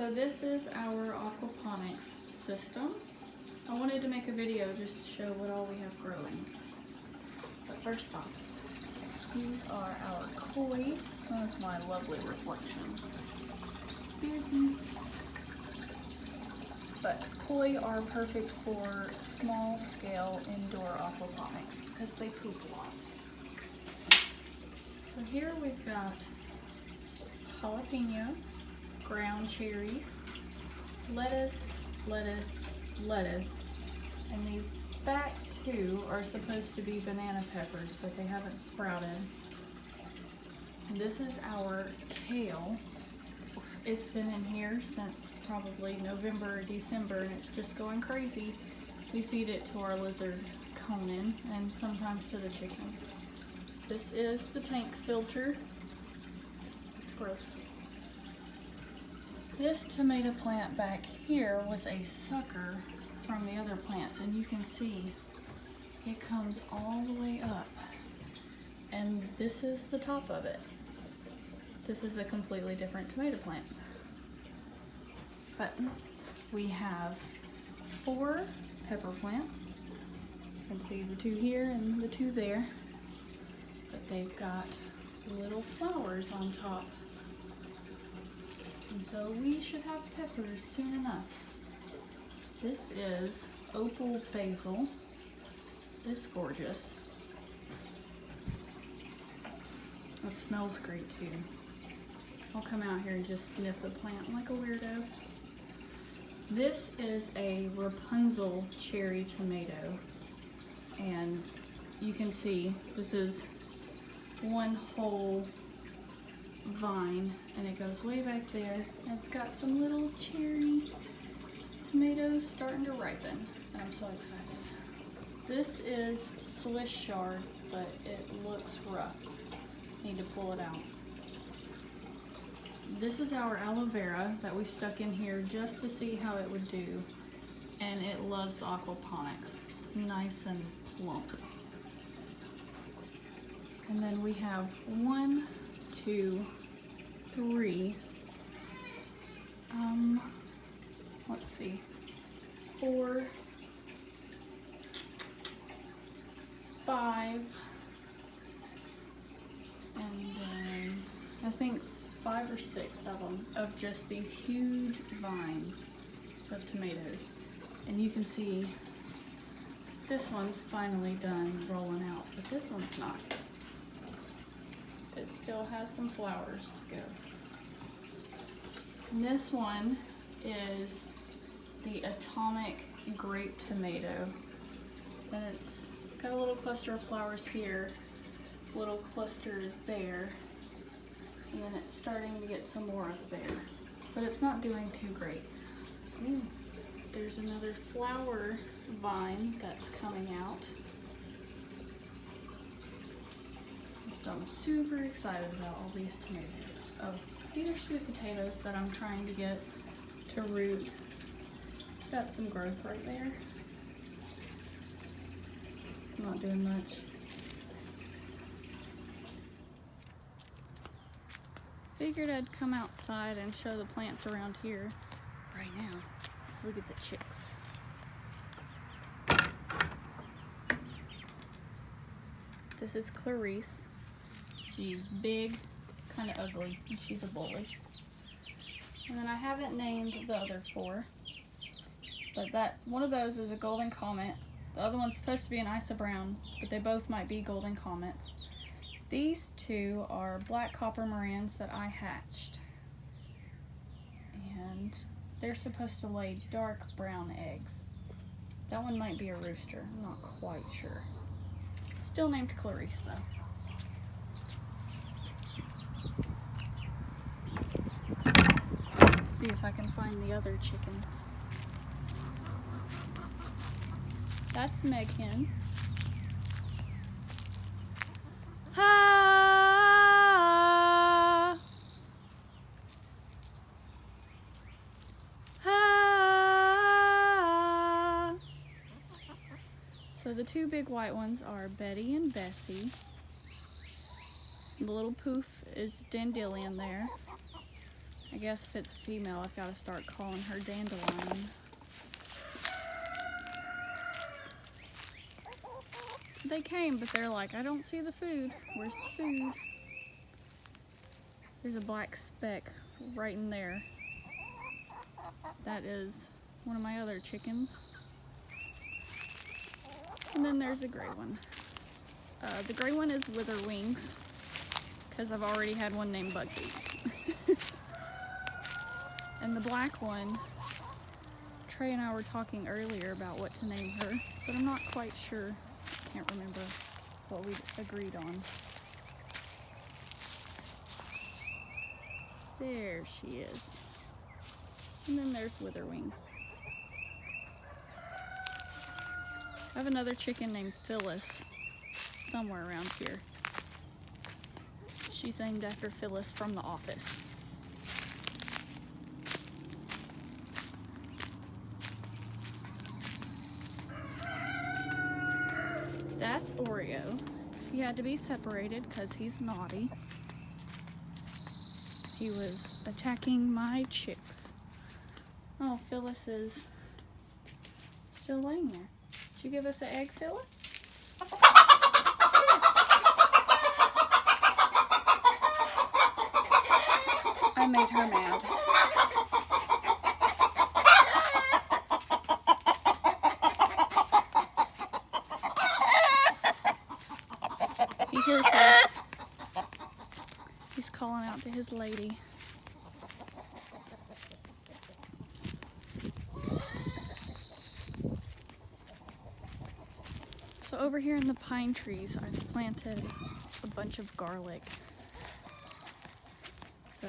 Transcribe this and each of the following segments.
So this is our aquaponics system. I wanted to make a video just to show what all we have growing. But first off, these are our koi. That's my lovely reflection. But koi are perfect for small scale indoor aquaponics because they poop a lot. So here we've got jalapeno, ground cherries, lettuce, and these back two are supposed to be banana peppers, but they haven't sprouted. And this is our kale. It's been in here since probably November or December, and it's just going crazy. We feed it to our lizard Conan and sometimes to the chickens. This is the tank filter. It's gross. This tomato plant back here was a sucker from the other plants, and you can see it comes all the way up, and this is the top of it. This is a completely different tomato plant. But we have 4 pepper plants. You can see the 2 here and the 2 there, but they've got little flowers on top. And so we should have peppers soon enough. This is opal basil. It's gorgeous. It smells great too. I'll come out here and just sniff the plant like a weirdo. This is a Rapunzel cherry tomato. And you can see this is one whole vine, and it goes way back there, and it's got some little cherry tomatoes starting to ripen, and I'm so excited. This is Swiss chard, but it looks rough. Need to pull it out. This is our aloe vera that we stuck in here just to see how it would do, and it loves the aquaponics. It's nice and plump. And then we have 1, 2, 3, let's see, 4, 5, and then I think it's 5 or 6 of them of just these huge vines of tomatoes. And you can see this one's finally done rolling out, but this one's not. It still has some flowers to go. And this one is the atomic grape tomato. And it's got a little cluster of flowers here, a little cluster there, and then it's starting to get some more up there. But it's not doing too great. Ooh, there's another flower vine that's coming out. So I'm super excited about all these tomatoes. Oh, these are sweet potatoes that I'm trying to get to root. Got some growth right there. I'm not doing much. Figured I'd come outside and show the plants around here right now. Let's look at the chicks. This is Clarice. She's big, kind of ugly, and she's a bully. And then I haven't named the other 4, but one of those is a golden comet. The other one's supposed to be an Isa brown, but they both might be golden comets. These 2 are black copper morans that I hatched, and they're supposed to lay dark brown eggs. That one might be a rooster, I'm not quite sure. Still named Clarice though. Let's see if I can find the other chickens. That's Meghan. Ha! Ha! So the 2 big white ones are Betty and Bessie. The little poof is Dandelion there. I guess if it's a female, I've got to start calling her Dandelion. They came, but they're like, I don't see the food. Where's the food? There's a black speck right in there. That is one of my other chickens. And then there's a gray one. The gray one is Wither Wings, because I've already had one named Buckwheat. And the black one, Trey and I were talking earlier about what to name her, but I'm not quite sure. I can't remember what we agreed on. There she is. And then there's Wither Wings. I have another chicken named Phyllis somewhere around here. She's named after Phyllis from The Office. That's Oreo. He had to be separated because he's naughty. He was attacking my chicks. Oh, Phyllis is still laying there. Did you give us an egg, Phyllis? I made her mad. He hears her. He's calling out to his lady. So over here in the pine trees, I've planted a bunch of garlic. So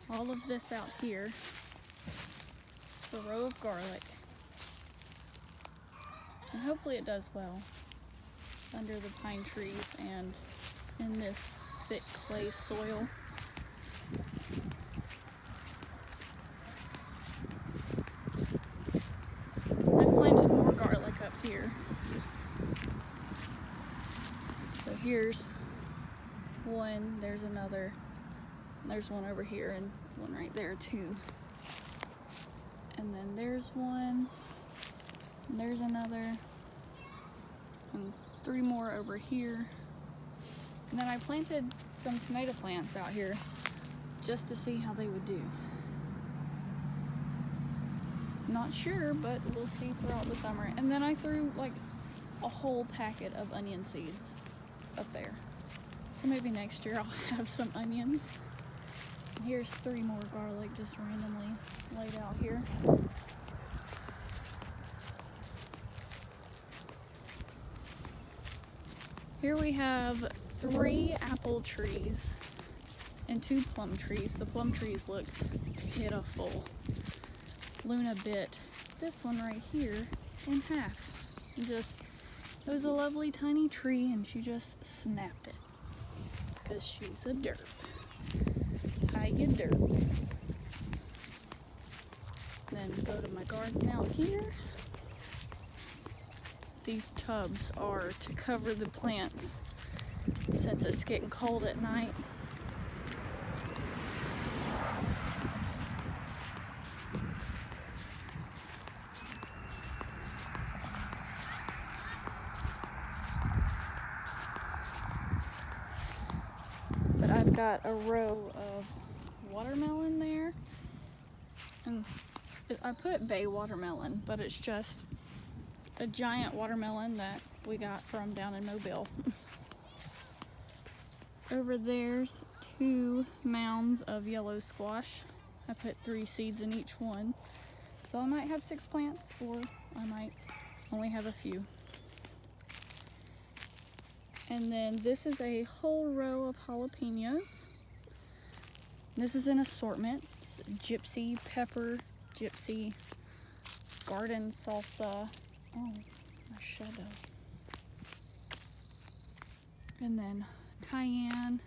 all of this out here is a row of garlic. And hopefully it does well under the pine trees and in this thick clay soil. I've planted more garlic up here. So here's one, there's another, there's one over here and one right there too. And then there's one, and there's another, and 3 more over here. And then I planted some tomato plants out here just to see how they would do. Not sure, but we'll see throughout the summer. And then I threw like a whole packet of onion seeds up there. So maybe next year I'll have some onions. And here's 3 more garlic just randomly laid out here. Here we have 3 apple trees and 2 plum trees. The plum trees look pitiful. Luna bit this one right here in half. It was a lovely tiny tree and she just snapped it. Because she's a derp. Hiya derp. Then go to my garden out here. These tubs are to cover the plants since it's getting cold at night. But I've got a row of watermelon there. And I put bay watermelon, but it's just a giant watermelon that we got from down in Mobile. Over there's 2 mounds of yellow squash. I put 3 seeds in each one. So I might have 6 plants, or I might only have a few. And then this is a whole row of jalapenos. This is an assortment. It's gypsy pepper, gypsy garden salsa. Oh, my shadow. And then cayenne.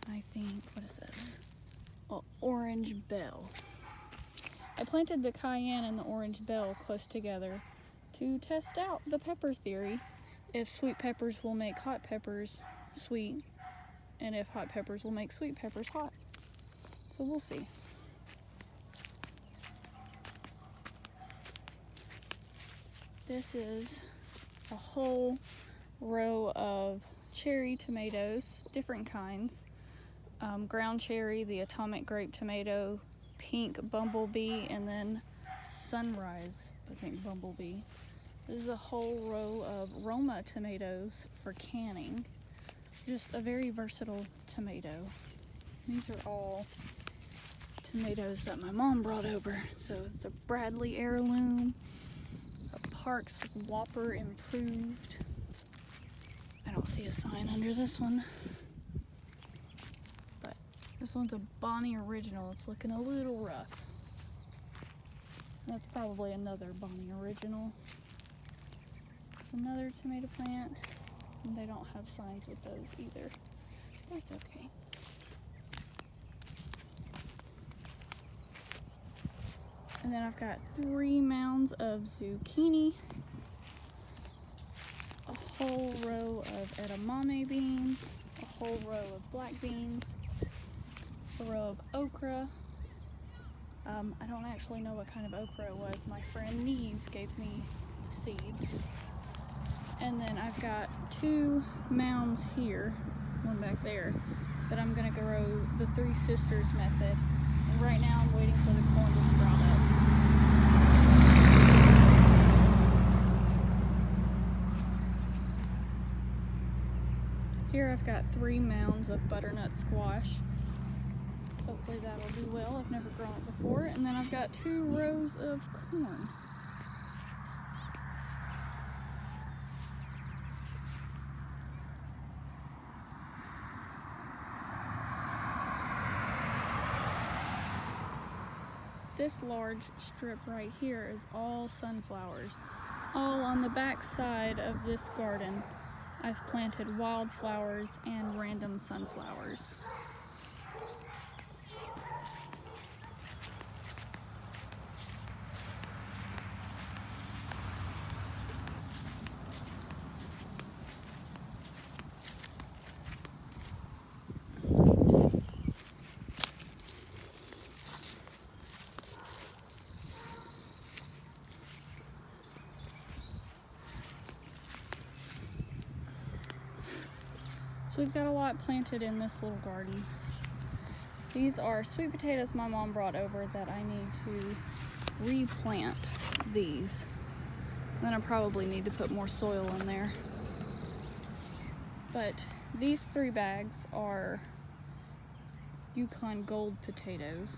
I think, what is this? Oh, orange bell. I planted the cayenne and the orange bell close together to test out the pepper theory. If sweet peppers will make hot peppers sweet, and if hot peppers will make sweet peppers hot. So we'll see. This is a whole row of cherry tomatoes, different kinds. Ground cherry, the atomic grape tomato, pink bumblebee, and then sunrise, I think, bumblebee. This is a whole row of Roma tomatoes for canning. Just a very versatile tomato. These are all tomatoes that my mom brought over. So it's a Bradley heirloom, a Parks Whopper improved. I don't see a sign under this one. But this one's a Bonnie original. It's looking a little rough. That's probably another Bonnie original. It's another tomato plant. And they don't have signs with those either. That's okay. And then I've got 3 mounds of zucchini, a whole row of edamame beans, a whole row of black beans, a row of okra. I don't actually know what kind of okra it was. My friend Neve gave me the seeds. And then I've got 2 mounds here, one back there, that I'm gonna grow the 3 sisters method. And right now I'm waiting for the corn to sprout up. Here I've got 3 mounds of butternut squash. Hopefully that'll do well. I've never grown it before. And then I've got 2 rows of corn. This large strip right here is all sunflowers. All on the back side of this garden, I've planted wildflowers and random sunflowers. So we've got a lot planted in this little garden. These are sweet potatoes my mom brought over that I need to replant these. Then I probably need to put more soil in there. But these 3 bags are Yukon Gold potatoes.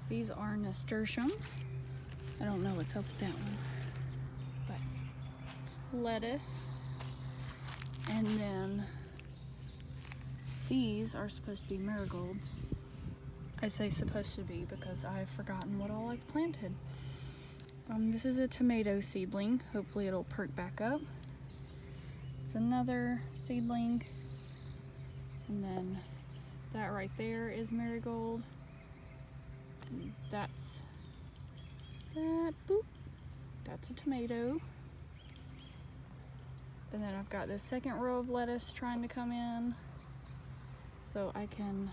These are nasturtiums. I don't know what's up with that one. But lettuce. And then these are supposed to be marigolds. I say supposed to be because I've forgotten what all I've planted. This is a tomato seedling. Hopefully it'll perk back up. It's another seedling. And then that right there is marigold. And that's a tomato. And then I've got this second row of lettuce trying to come in so I can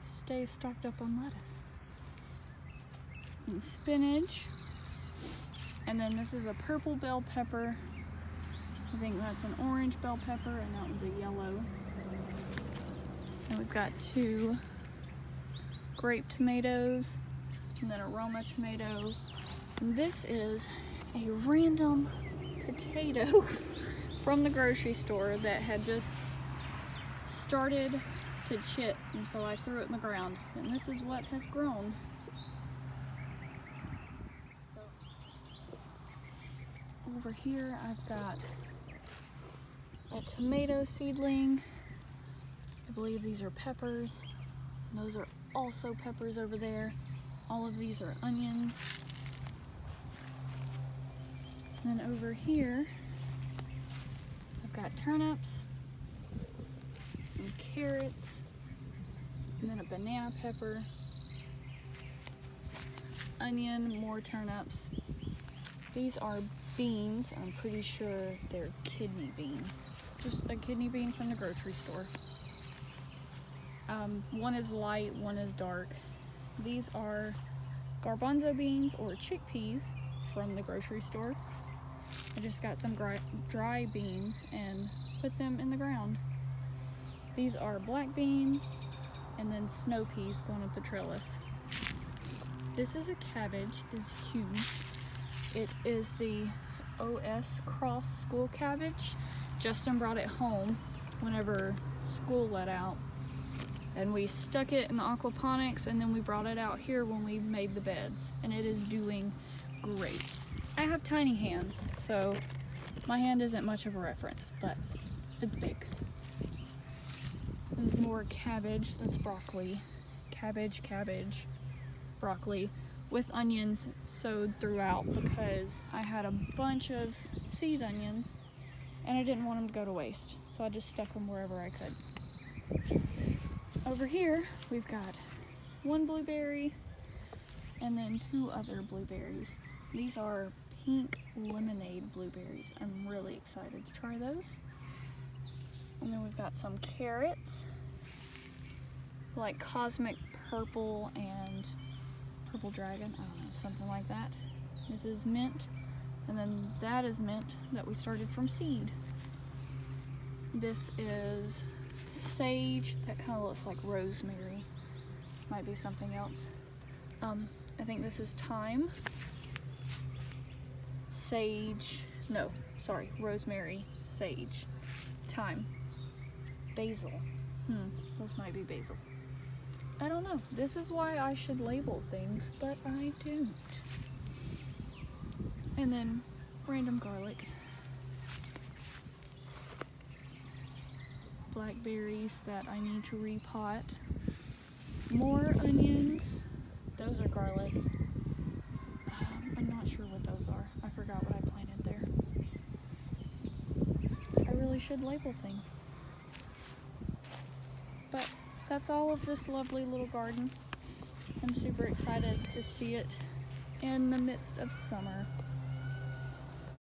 stay stocked up on lettuce. And spinach. And then this is a purple bell pepper. I think that's an orange bell pepper, and that one's a yellow. And we've got 2 grape tomatoes, and then a Roma tomato. And this is a random potato from the grocery store that had just started to chip, and so I threw it in the ground, and this is what has grown. So over here I've got a tomato seedling. I believe these are peppers. Those are also peppers over there. All of these are onions. And then over here I've got turnips and carrots, and then a banana pepper, onion, more turnips. These are beans. I'm pretty sure they're kidney beans. Just a kidney bean from the grocery store. One is light, one is dark. These are garbanzo beans or chickpeas from the grocery store. I just got some dry beans and put them in the ground. These are black beans and then snow peas going up the trellis. This is a cabbage, it's huge. It is the OS Cross school cabbage. Justin brought it home whenever school let out, and we stuck it in the aquaponics, and then we brought it out here when we made the beds, and it is doing great. I have tiny hands, so my hand isn't much of a reference, but it's big. This is more cabbage. That's broccoli. Cabbage, broccoli with onions sowed throughout because I had a bunch of seed onions and I didn't want them to go to waste, so I just stuck them wherever I could. Over here we've got one blueberry and then 2 other blueberries. These are pink lemonade blueberries. I'm really excited to try those. And then we've got some carrots, like cosmic purple and purple dragon, I don't know, something like that. This is mint, and then that is mint that we started from seed. This is sage, that kind of looks like rosemary. Might be something else. I think this is thyme, sage, no, sorry, rosemary, sage, thyme, basil. Those might be basil. I don't know. This is why I should label things, but I don't. And then random garlic. Blackberries that I need to repot. More onions. Those are garlic. I'm not sure what those are. I forgot what I planted there. I really should label things. But that's all of this lovely little garden. I'm super excited to see it in the midst of summer.